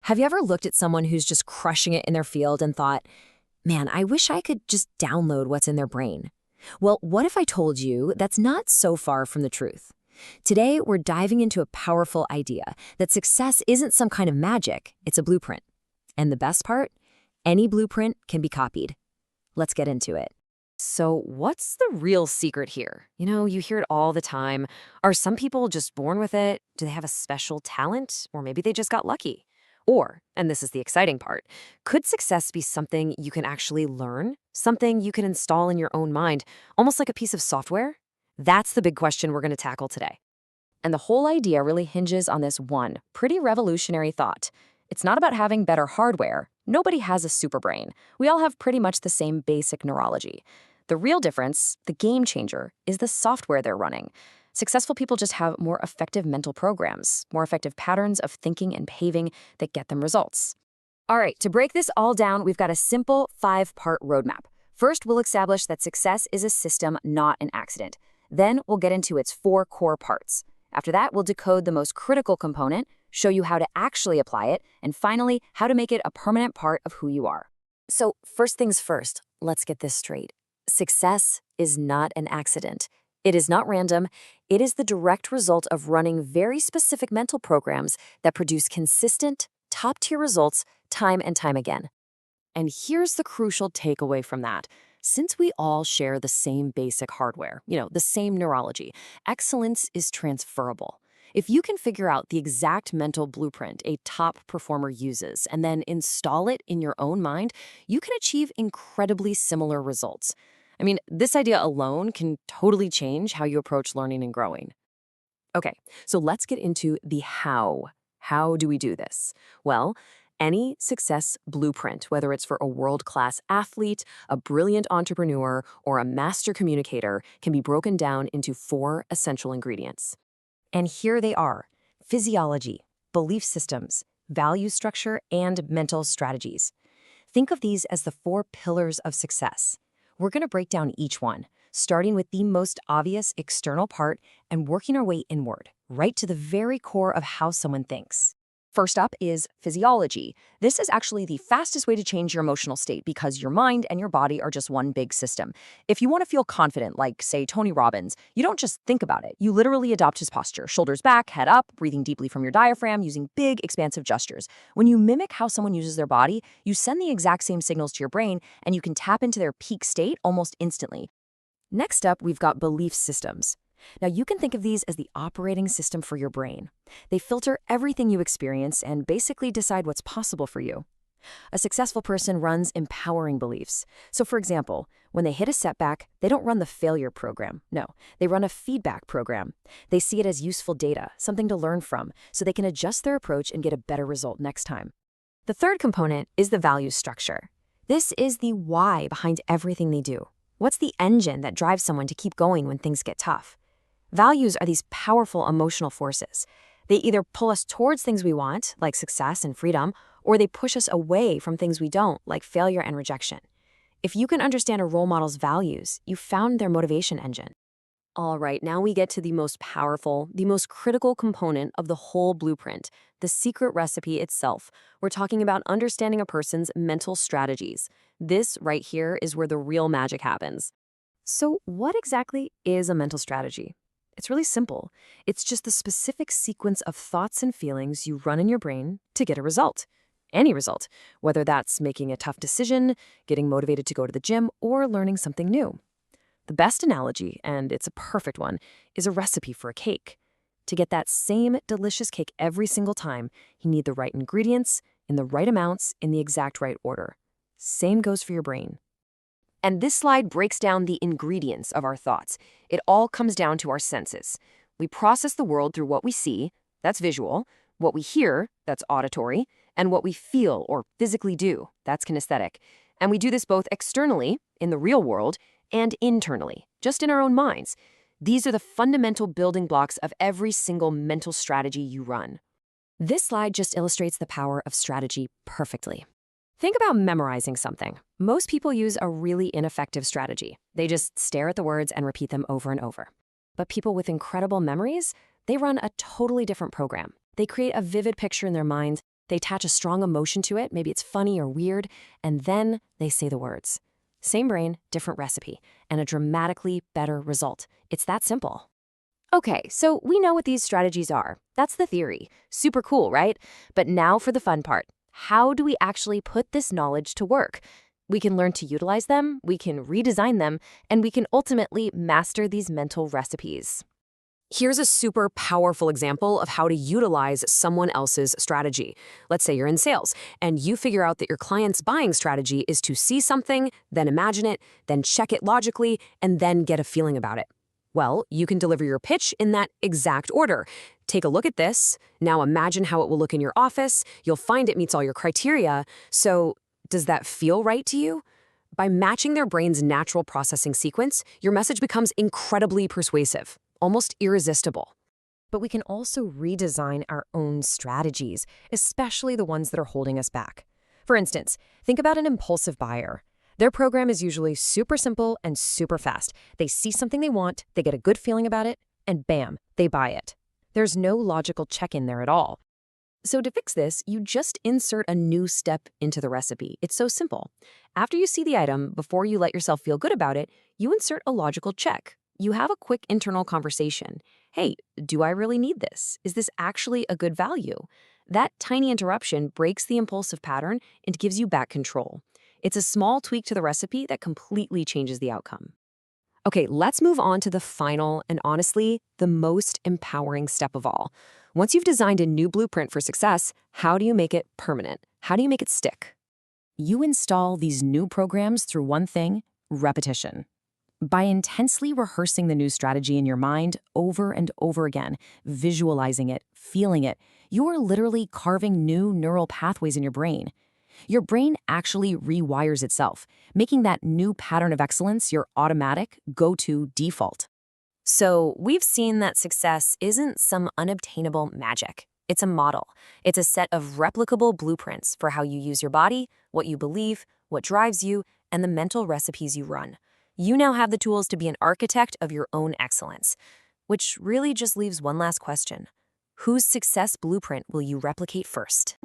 Have you ever looked at someone who's just crushing it in their field and thought, man, I wish I could just download what's in their brain? Well, what if I told you that's not so far from the truth? Today, we're diving into a powerful idea that success isn't some kind of magic, it's a blueprint. And the best part? Any blueprint can be copied. Let's get into it. So what's the real secret here? You hear it all the time. Are some people just born with it? Do they have a special talent? Or maybe they just got lucky? Or, and this is the exciting part, could success be something you can actually learn? Something you can install in your own mind, almost like a piece of software? That's the big question we're going to tackle today. And the whole idea really hinges on this one pretty revolutionary thought. It's not about having better hardware. Nobody has a super brain. We all have pretty much the same basic neurology. The real difference, the game changer, is the software they're running. Successful people just have more effective mental programs, more effective patterns of thinking and behaving that get them results. All right, to break this all down, we've got a simple 5-part roadmap. First, we'll establish that success is a system, not an accident. Then we'll get into its 4 core parts. After that, we'll decode the most critical component, show you how to actually apply it, and finally, how to make it a permanent part of who you are. So first things first, let's get this straight. Success is not an accident. It is not random. It is the direct result of running very specific mental programs that produce consistent, top-tier results time and time again. And here's the crucial takeaway from that. Since we all share the same basic hardware, the same neurology, excellence is transferable. If you can figure out the exact mental blueprint a top performer uses and then install it in your own mind, you can achieve incredibly similar results. This idea alone can totally change how you approach learning and growing. Okay, so let's get into the how. How do we do this? Well, any success blueprint, whether it's for a world-class athlete, a brilliant entrepreneur, or a master communicator, can be broken down into 4 essential ingredients. And here they are: physiology, belief systems, value structure, and mental strategies. Think of these as the 4 pillars of success. We're going to break down each one, starting with the most obvious external part and working our way inward, right to the very core of how someone thinks. First up is physiology. This is actually the fastest way to change your emotional state because your mind and your body are just one big system. If you want to feel confident, like, say, Tony Robbins, you don't just think about it. You literally adopt his posture, shoulders back, head up, breathing deeply from your diaphragm, using big, expansive gestures. When you mimic how someone uses their body, you send the exact same signals to your brain, and you can tap into their peak state almost instantly. Next up, we've got belief systems. Now, you can think of these as the operating system for your brain. They filter everything you experience and basically decide what's possible for you. A successful person runs empowering beliefs. So, for example, when they hit a setback, they don't run the failure program. No, they run a feedback program. They see it as useful data, something to learn from, so they can adjust their approach and get a better result next time. The third component is the value structure. This is the why behind everything they do. What's the engine that drives someone to keep going when things get tough? Values are these powerful emotional forces. They either pull us towards things we want, like success and freedom, or they push us away from things we don't, like failure and rejection. If you can understand a role model's values, you've found their motivation engine. All right, now we get to the most powerful, the most critical component of the whole blueprint, the secret recipe itself. We're talking about understanding a person's mental strategies. This right here is where the real magic happens. So what exactly is a mental strategy? It's really simple. It's just the specific sequence of thoughts and feelings you run in your brain to get a result. Any result, whether that's making a tough decision, getting motivated to go to the gym, or learning something new. The best analogy, and it's a perfect one, is a recipe for a cake. To get that same delicious cake every single time, you need the right ingredients, in the right amounts, in the exact right order. Same goes for your brain. And this slide breaks down the ingredients of our thoughts. It all comes down to our senses. We process the world through what we see, that's visual, what we hear, that's auditory, and what we feel or physically do, that's kinesthetic. And we do this both externally, in the real world, and internally, just in our own minds. These are the fundamental building blocks of every single mental strategy you run. This slide just illustrates the power of strategy perfectly. Think about memorizing something. Most people use a really ineffective strategy. They just stare at the words and repeat them over and over. But people with incredible memories, they run a totally different program. They create a vivid picture in their minds, They attach a strong emotion to it, maybe it's funny or weird, and then they say the words. Same brain, different recipe, and a dramatically better result. It's that simple. Okay, so we know what these strategies are. That's the theory. Super cool, right? But now for the fun part. How do we actually put this knowledge to work? We can learn to utilize them, we can redesign them, and we can ultimately master these mental recipes. Here's a super powerful example of how to utilize someone else's strategy. Let's say you're in sales, and you figure out that your client's buying strategy is to see something, then imagine it, then check it logically, and then get a feeling about it. Well, you can deliver your pitch in that exact order. Take a look at this. Now imagine how it will look in your office. You'll find it meets all your criteria. So, does that feel right to you? By matching their brain's natural processing sequence, your message becomes incredibly persuasive, almost irresistible. But we can also redesign our own strategies, especially the ones that are holding us back. For instance, think about an impulsive buyer. Their program is usually super simple and super fast. They see something they want, they get a good feeling about it, and bam, they buy it. There's no logical check-in there at all. So to fix this, you just insert a new step into the recipe. It's so simple. After you see the item, before you let yourself feel good about it, you insert a logical check. You have a quick internal conversation. Hey, do I really need this? Is this actually a good value? That tiny interruption breaks the impulsive pattern and gives you back control. It's a small tweak to the recipe that completely changes the outcome. Okay, let's move on to the final and honestly, the most empowering step of all. Once you've designed a new blueprint for success, how do you make it permanent? How do you make it stick? You install these new programs through one thing: repetition. By intensely rehearsing the new strategy in your mind over and over again, visualizing it, feeling it, you are literally carving new neural pathways in your brain. Your brain actually rewires itself, making that new pattern of excellence your automatic, go-to default. So we've seen that success isn't some unobtainable magic. It's a model. It's a set of replicable blueprints for how you use your body, what you believe, what drives you, and the mental recipes you run. You now have the tools to be an architect of your own excellence, which really just leaves one last question. Whose success blueprint will you replicate first?